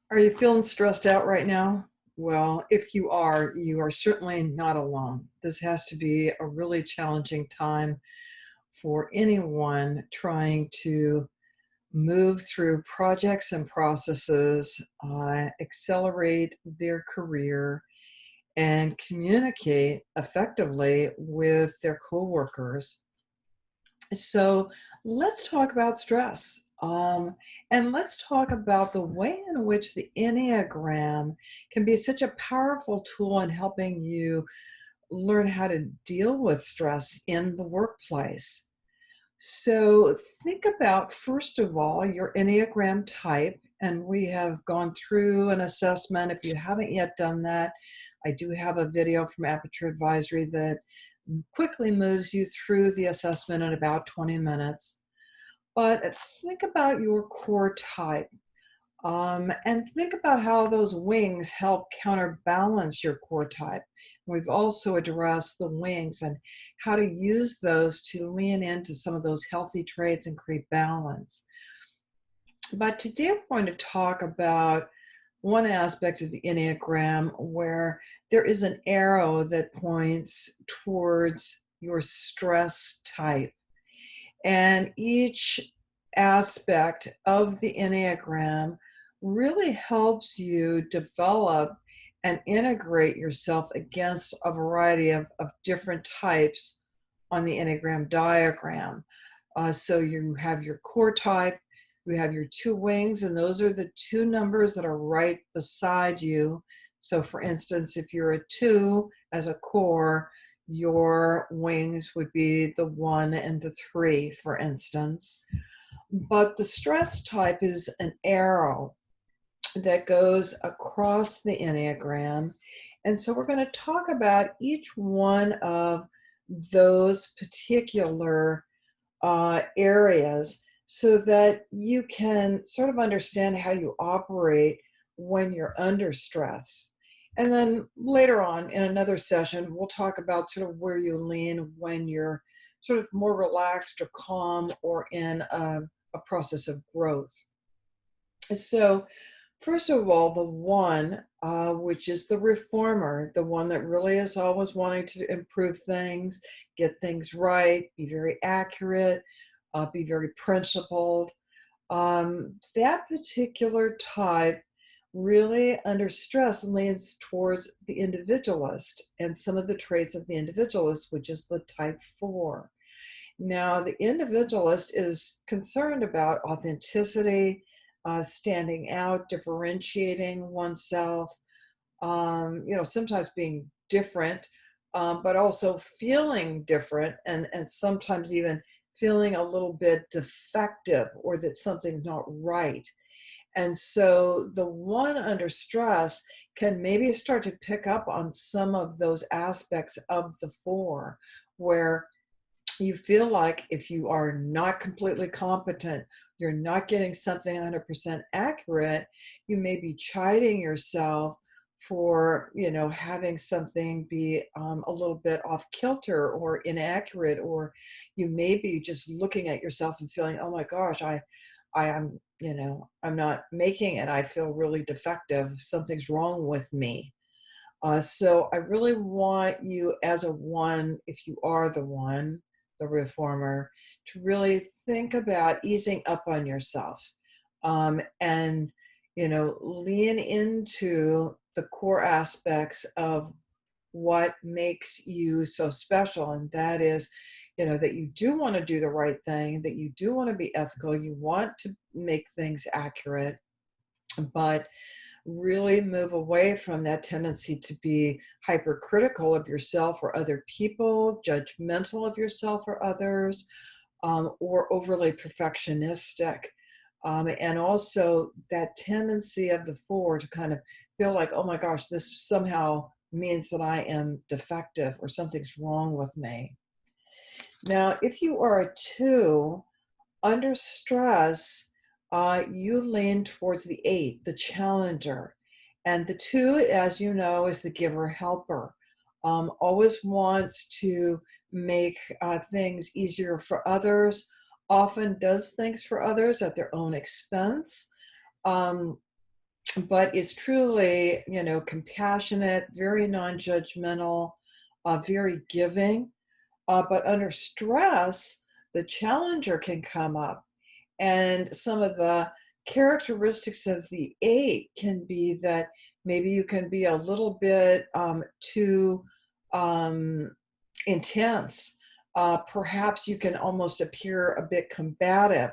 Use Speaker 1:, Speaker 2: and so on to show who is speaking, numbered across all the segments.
Speaker 1: Are you feeling stressed out right now? Well, if you are certainly not alone. This has to be a really challenging time for anyone trying to move through projects and processes, accelerate their career, and communicate effectively with their coworkers. So let's talk about stress. And let's talk about the way in which the Enneagram can be such a powerful tool in helping you learn how to deal with stress in the workplace. So think about, first of all, your Enneagram type. And we have gone through an assessment. If you haven't yet done that, I do have a video from Aperture Advisory that quickly moves you through the assessment in about 20 minutes. But think about your core type, and think about how those wings help counterbalance your core type. We've also addressed the wings and how to use those to lean into some of those healthy traits and create balance. But today I'm going to talk about one aspect of the Enneagram where there is an arrow that points towards your stress type. And each aspect of the Enneagram really helps you develop and integrate yourself against a variety of different types on the Enneagram diagram. So you have your core type, you have your two wings, and those are the two numbers that are right beside you. So for instance, if you're a 2 as a core, your wings would be the 1 and the 3, for instance. But the stress type is an arrow that goes across the Enneagram. And so we're going to talk about each one of those particular areas so that you can sort of understand how you operate when you're under stress. And then later on in another session, we'll talk about sort of where you lean when you're sort of more relaxed or calm or in a process of growth. So first of all, the 1, which is the reformer, the one that really is always wanting to improve things, get things right, be very accurate, be very principled. That particular type really under stress leans towards the individualist and some of the traits of the individualist, which is the type 4. Now, the individualist is concerned about authenticity, standing out, differentiating oneself, sometimes being different, but also feeling different and sometimes even feeling a little bit defective or that something's not right. And so the 1 under stress can maybe start to pick up on some of those aspects of the 4, where you feel like if you are not completely competent, you're not getting something 100% accurate, you may be chiding yourself for, having something be a little bit off kilter or inaccurate, or you may be just looking at yourself and feeling, oh my gosh, I am, I'm not making it. I feel really defective. Something's wrong with me. So I really want you as a 1, if you are the 1, the reformer, to really think about easing up on yourself, and, lean into the core aspects of what makes you so special. And that is, that you do want to do the right thing, that you do want to be ethical, you want to make things accurate, but really move away from that tendency to be hypercritical of yourself or other people, judgmental of yourself or others, or overly perfectionistic. And also that tendency of the 4 to kind of feel like, oh my gosh, this somehow means that I am defective or something's wrong with me. Now, if you are a 2 under stress, you lean towards the 8, the challenger. And the 2, as you know, is the giver helper. Always wants to make things easier for others, often does things for others at their own expense. but is truly, compassionate, very non-judgmental, very giving. But under stress, the challenger can come up, and some of the characteristics of the eight can be that maybe you can be a little bit too um, intense. Perhaps you can almost appear a bit combative.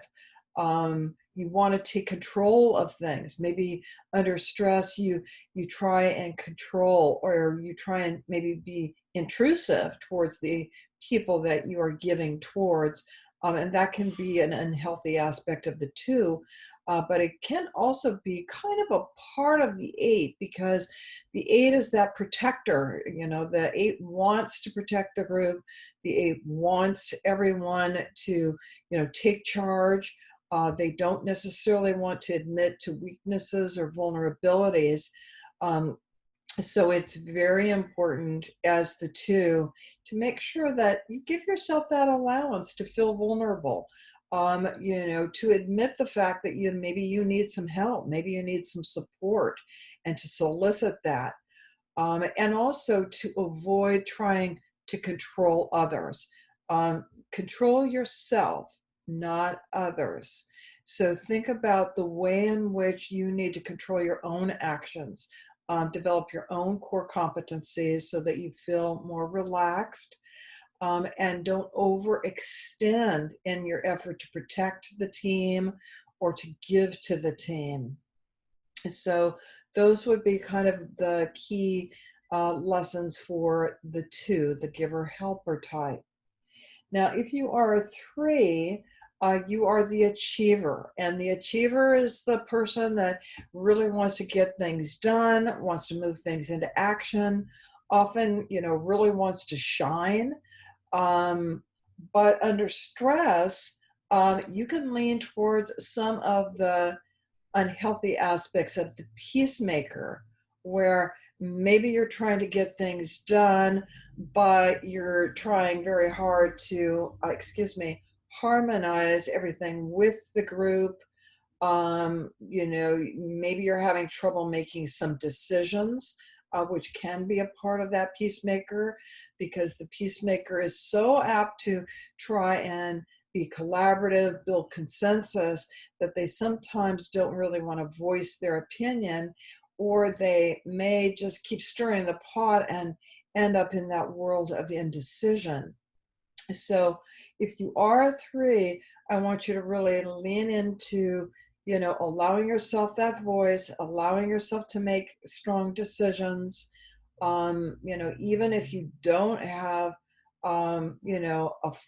Speaker 1: You want to take control of things. Maybe under stress, you try and control, or you try and maybe be intrusive towards the people that you are giving towards. And that can be an unhealthy aspect of the two. But it can also be kind of a part of the eight, because the eight is that protector. The eight wants to protect the group. The eight wants everyone to, take charge. They don't necessarily want to admit to weaknesses or vulnerabilities. So it's very important as the two to make sure that you give yourself that allowance to feel vulnerable. To admit the fact that maybe you need some help, maybe you need some support, and to solicit that. And also to avoid trying to control others. Control yourself, not others. So think about the way in which you need to control your own actions, develop your own core competencies so that you feel more relaxed, and don't overextend in your effort to protect the team or to give to the team. So those would be kind of the key lessons for the two, the giver-helper type. Now, if you are a three, you are the achiever. And the achiever is the person that really wants to get things done, wants to move things into action, often, really wants to shine. But under stress, you can lean towards some of the unhealthy aspects of the peacemaker, where maybe you're trying to get things done, but you're trying very hard to, harmonize everything with the group. Maybe you're having trouble making some decisions, which can be a part of that peacemaker, because the peacemaker is so apt to try and be collaborative, build consensus, that they sometimes don't really want to voice their opinion, or they may just keep stirring the pot and end up in that world of indecision. So if you are a three, I want you to really lean into, allowing yourself that voice, allowing yourself to make strong decisions. Even if you don't have, a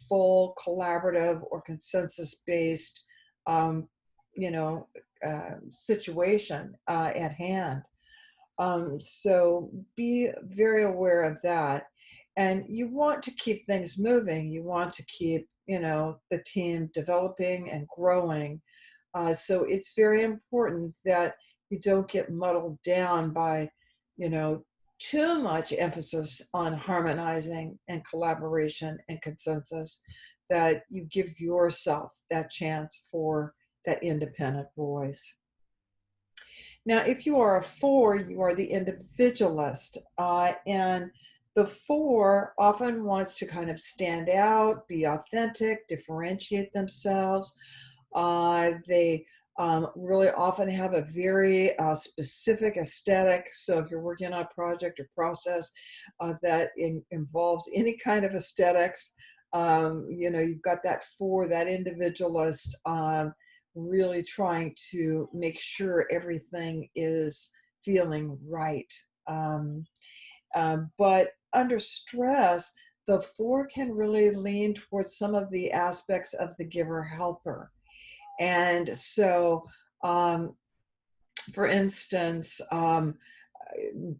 Speaker 1: full collaborative or consensus-based, situation at hand. So be very aware of that. And you want to keep things moving. You want to keep, the team developing and growing. So it's very important that you don't get muddled down by, too much emphasis on harmonizing and collaboration and consensus, that you give yourself that chance for that independent voice. Now, if you are a four, you are the individualist. And the four often wants to kind of stand out, be authentic, differentiate themselves. They really often have a very specific aesthetic. So if you're working on a project or process that involves any kind of aesthetics, you've got that four, that individualist, really trying to make sure everything is feeling right. But under stress, the four can really lean towards some of the aspects of the giver-helper. And so, for instance,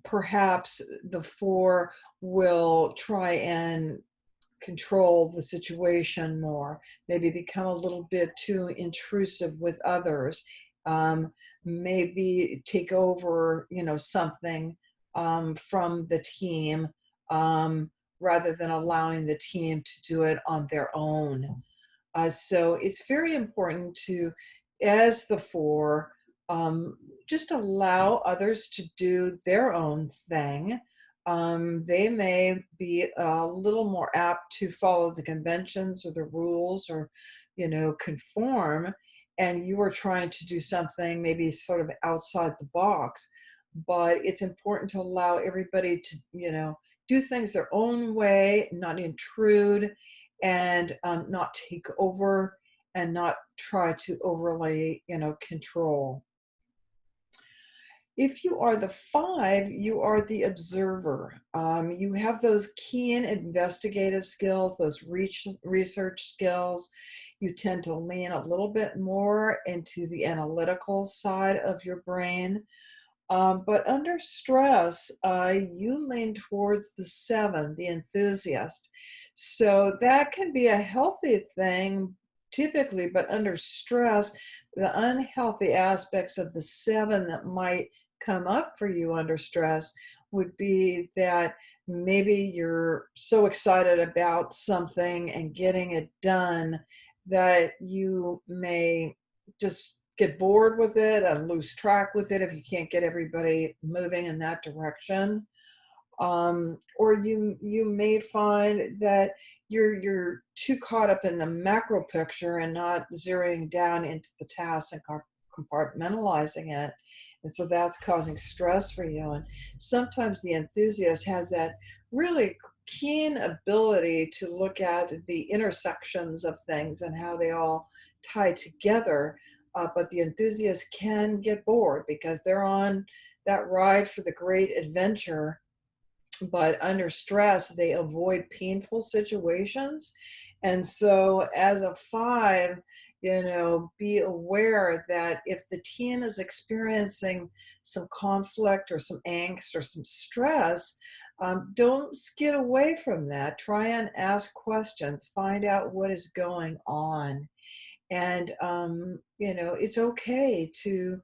Speaker 1: perhaps the four will try and control the situation more, maybe become a little bit too intrusive with others, maybe take over, something from the team, rather than allowing the team to do it on their own. So it's very important to, as the four, just allow others to do their own thing. They may be a little more apt to follow the conventions or the rules or, conform, and you are trying to do something maybe sort of outside the box. But it's important to allow everybody to, do things their own way, not intrude, and not take over, and not try to overly, control. If you are the 5, you are the observer. You have those keen investigative skills, those research skills. You tend to lean a little bit more into the analytical side of your brain. But under stress, you lean towards the 7, the enthusiast. So that can be a healthy thing typically, but under stress, the unhealthy aspects of the 7 that might come up for you under stress would be that maybe you're so excited about something and getting it done that you may just get bored with it and lose track with it if you can't get everybody moving in that direction. Or you may find that you're too caught up in the macro picture and not zeroing down into the task and compartmentalizing it. And so that's causing stress for you. And sometimes the enthusiast has that really keen ability to look at the intersections of things and how they all tie together. But the enthusiast can get bored because they're on that ride for the great adventure. But under stress, they avoid painful situations. And so as a 5, be aware that if the team is experiencing some conflict or some angst or some stress, don't skid away from that. Try and ask questions, find out what is going on. And, it's okay to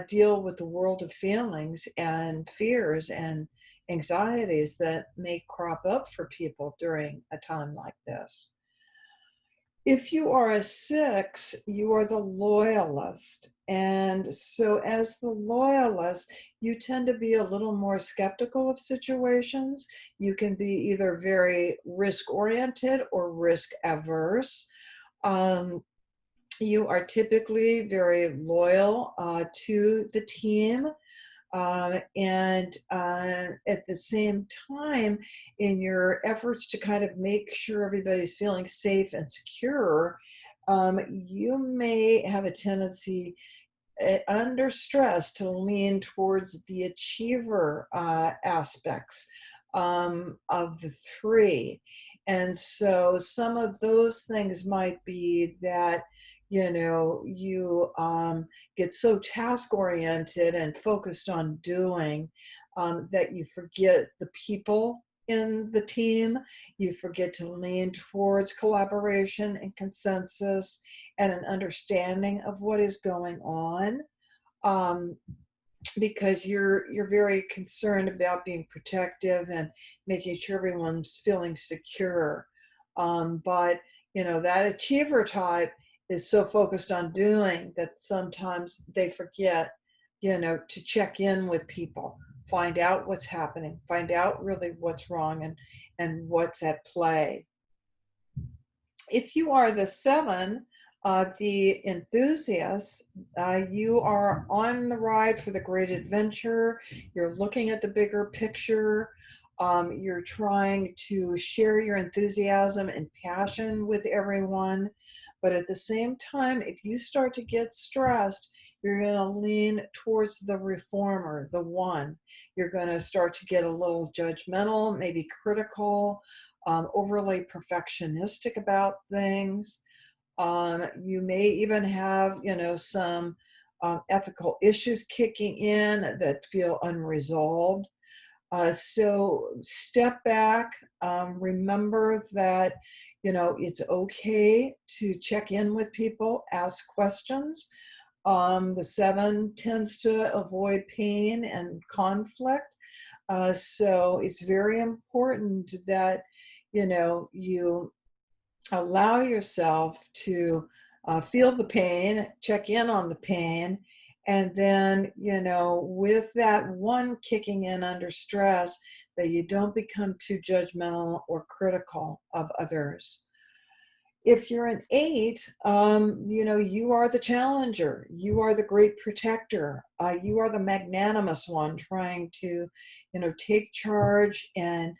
Speaker 1: deal with the world of feelings and fears and anxieties that may crop up for people during a time like this. If you are a 6, you are the loyalist. And so as the loyalist, you tend to be a little more skeptical of situations. You can be either very risk-oriented or risk-averse. You are typically very loyal to the team. And at the same time, in your efforts to kind of make sure everybody's feeling safe and secure, you may have a tendency under stress to lean towards the achiever aspects of the 3. And so some of those things might be that you get so task-oriented and focused on doing that you forget the people in the team. You forget to lean towards collaboration and consensus and an understanding of what is going on, because you're very concerned about being protective and making sure everyone's feeling secure. But that achiever type is so focused on doing that sometimes they forget, to check in with people, find out what's happening, find out really what's wrong and what's at play. If you are the 7, the enthusiast, you are on the ride for the great adventure. You're looking at the bigger picture. You're trying to share your enthusiasm and passion with everyone. But at the same time, if you start to get stressed, you're going to lean towards the reformer, the 1. You're going to start to get a little judgmental, maybe critical, overly perfectionistic about things. You may even have, some ethical issues kicking in that feel unresolved. So step back, remember that, it's okay to check in with people, ask questions. The 7 tends to avoid pain and conflict. So it's very important that, you allow yourself to feel the pain, check in on the pain, And then, with that one kicking in under stress, that you don't become too judgmental or critical of others. If you're an 8, you are the challenger. You are the great protector. You are the magnanimous one trying to, take charge and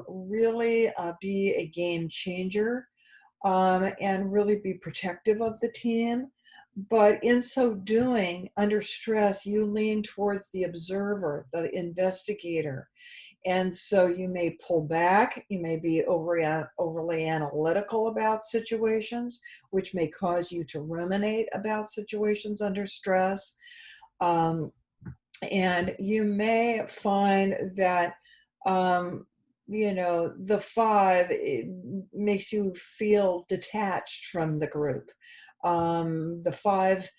Speaker 1: really be a game changer, and really be protective of the team. But in so doing, under stress, you lean towards the observer, the investigator. And so you may pull back, you may be overly analytical about situations, which may cause you to ruminate about situations under stress. Um, and you may find that, the 5, it makes you feel detached from the group. The 5,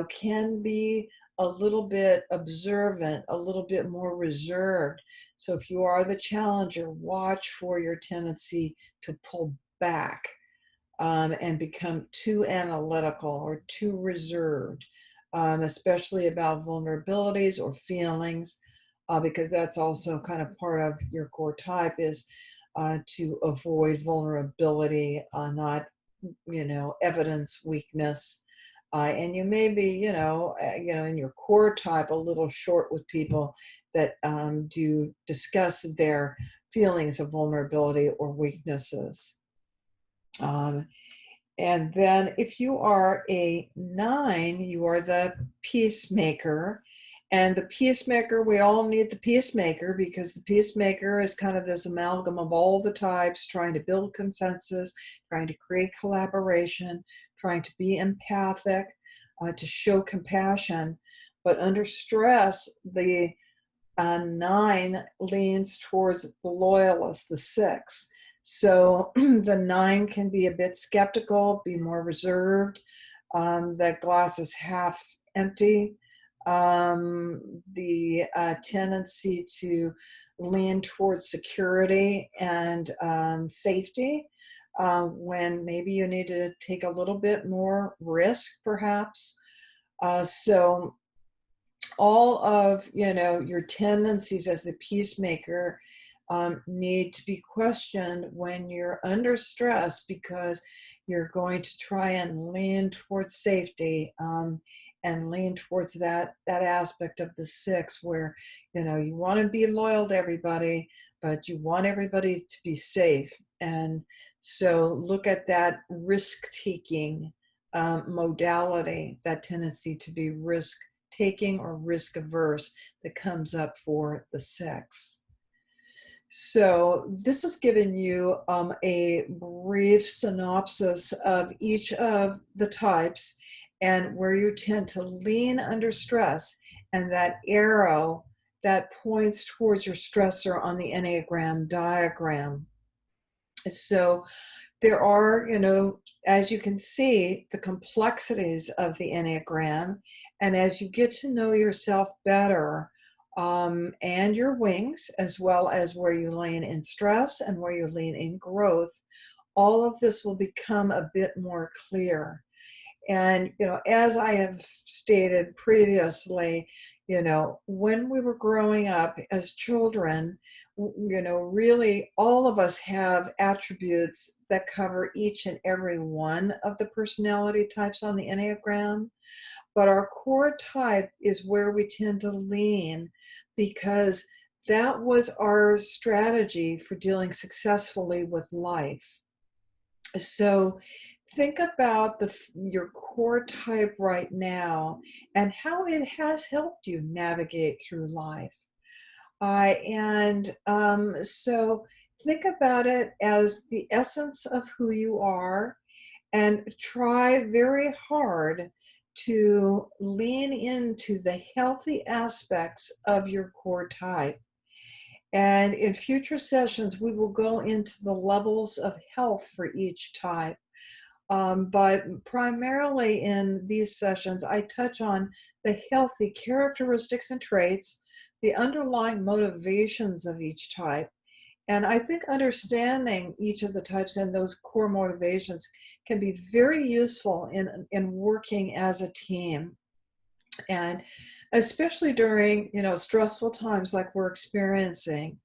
Speaker 1: can be a little bit observant, a little bit more reserved. So if you are the challenger, watch for your tendency to pull back, and become too analytical or too reserved, especially about vulnerabilities or feelings, because that's also kind of part of your core type, is to avoid vulnerability, not, evidence weakness. And you may be, in your core type, a little short with people that do discuss their feelings of vulnerability or weaknesses. And then if you are a 9, you are the peacemaker. And the peacemaker, we all need the peacemaker, because the peacemaker is kind of this amalgam of all the types, trying to build consensus, trying to create collaboration, trying to be empathic, to show compassion. But under stress, the 9 leans towards the loyalist, the 6. So the 9 can be a bit skeptical, be more reserved. The glass is half empty. The tendency to lean towards security and safety, when maybe you need to take a little bit more risk, perhaps. So all of, your tendencies as the peacemaker need to be questioned when you're under stress, because you're going to try and lean towards safety, and lean towards that aspect of the 6, where, you want to be loyal to everybody, but you want everybody to be safe. And so look at that risk-taking modality, that tendency to be risk-taking or risk-averse that comes up for the 6. So this has given you a brief synopsis of each of the types and where you tend to lean under stress, and that arrow that points towards your stressor on the Enneagram diagram. So there are, as you can see, the complexities of the Enneagram. And as you get to know yourself better, and your wings, as well as where you lean in stress and where you lean in growth, all of this will become a bit more clear. And, as I have stated previously, when we were growing up as children, really all of us have attributes that cover each and every one of the personality types on the Enneagram. But our core type is where we tend to lean, because that was our strategy for dealing successfully with life. So think about your core type right now and how it has helped you navigate through life. So think about it as the essence of who you are, and try very hard to lean into the healthy aspects of your core type. And in future sessions, we will go into the levels of health for each type. But primarily in these sessions, I touch on the healthy characteristics and traits, the underlying motivations of each type. And I think understanding each of the types and those core motivations can be very useful in working as a team. And especially during, stressful times like we're experiencing,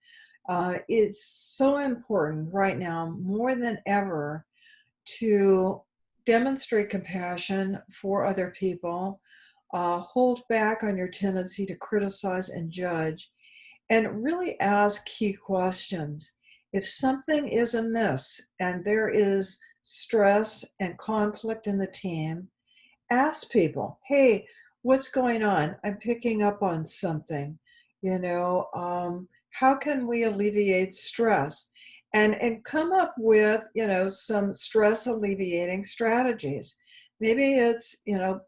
Speaker 1: it's so important right now more than ever to demonstrate compassion for other people, hold back on your tendency to criticize and judge, and really ask key questions. If something is amiss and there is stress and conflict in the team, ask people, hey, what's going on? I'm picking up on something. How can we alleviate stress? And come up with, some stress alleviating strategies. Maybe it's,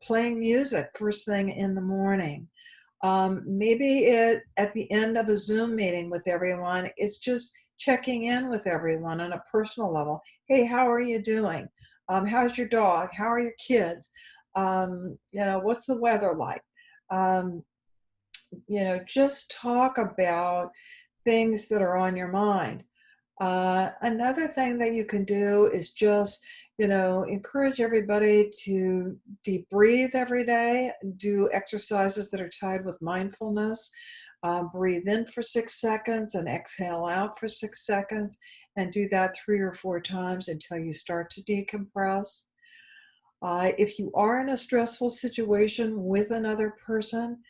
Speaker 1: playing music first thing in the morning. Maybe at the end of a Zoom meeting with everyone, it's just checking in with everyone on a personal level. Hey, how are you doing? How's your dog? How are your kids? What's the weather like? Um, just talk about things that are on your mind. Another thing that you can do is just, encourage everybody to deep breathe every day, do exercises that are tied with mindfulness. Breathe in for 6 seconds and exhale out for 6 seconds, and do that 3 or 4 times until you start to decompress. If you are in a stressful situation with another person,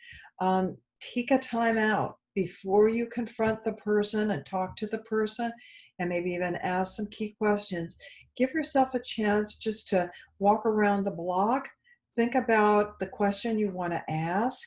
Speaker 1: take a time out before you confront the person and talk to the person, and maybe even ask some key questions. Give yourself a chance just to walk around the block, think about the question you want to ask.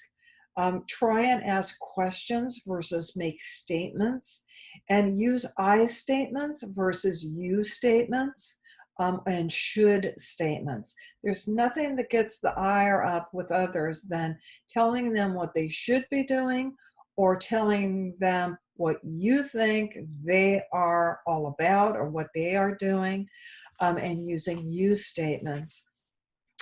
Speaker 1: Try and ask questions versus make statements, and use I statements versus you statements, and should statements. There's nothing that gets the ire up with others than telling them what they should be doing, or telling them what you think they are all about or what they are doing, and using you statements.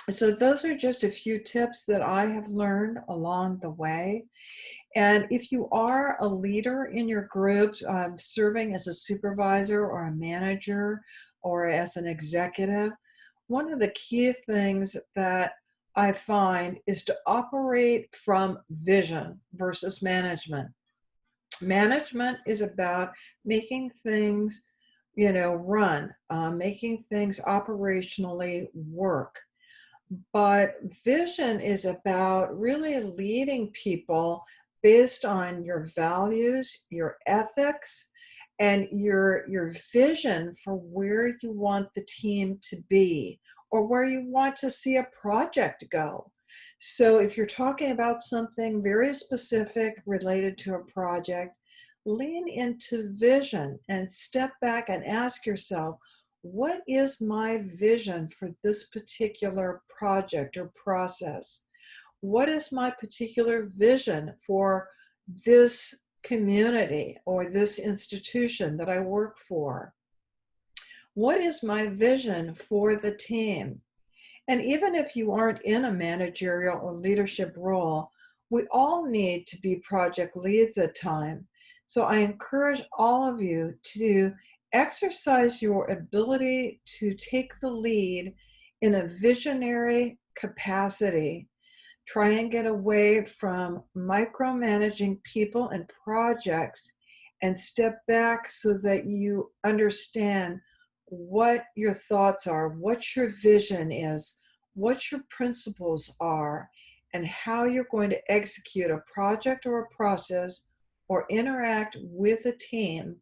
Speaker 1: So those are just a few tips that I have learned along the way. And if you are a leader in your group, serving as a supervisor or a manager or as an executive, one of the key things that I find is to operate from vision versus management. Management is about making things, run, making things operationally work. But vision is about really leading people based on your values, your ethics, and your vision for where you want the team to be, or where you want to see a project go. So if you're talking about something very specific related to a project, lean into vision and step back and ask yourself, what is my vision for this particular project or process? What is my particular vision for this community or this institution that I work for? What is my vision for the team? And even if you aren't in a managerial or leadership role, we all need to be project leads at times. So I encourage all of you to exercise your ability to take the lead in a visionary capacity. Try and get away from micromanaging people and projects, and step back so that you understand what your thoughts are, what your vision is, what your principles are, and how you're going to execute a project or a process or interact with a team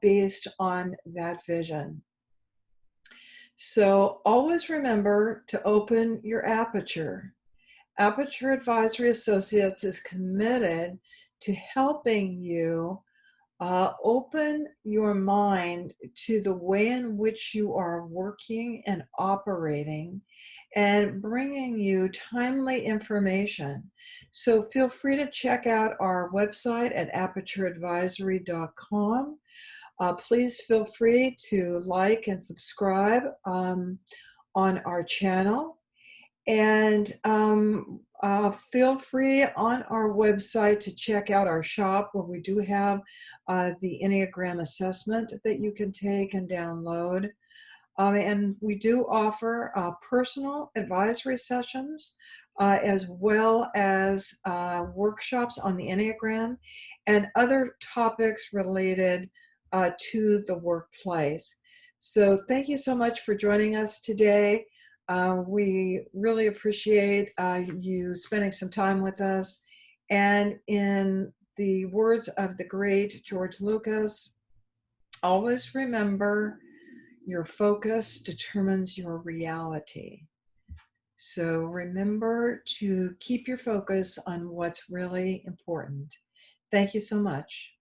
Speaker 1: based on that vision. So always remember to open your aperture. Aperture Advisory Associates is committed to helping you open your mind to the way in which you are working and operating, and bringing you timely information. So feel free to check out our website at apertureadvisory.com. Please feel free to like and subscribe on our channel. And feel free on our website to check out our shop, where we do have the Enneagram assessment that you can take and download. And we do offer personal advisory sessions as well as workshops on the Enneagram and other topics related to the workplace. So thank you so much for joining us today. We really appreciate you spending some time with us. And in the words of the great George Lucas, always remember your focus determines your reality. So remember to keep your focus on what's really important. Thank you so much.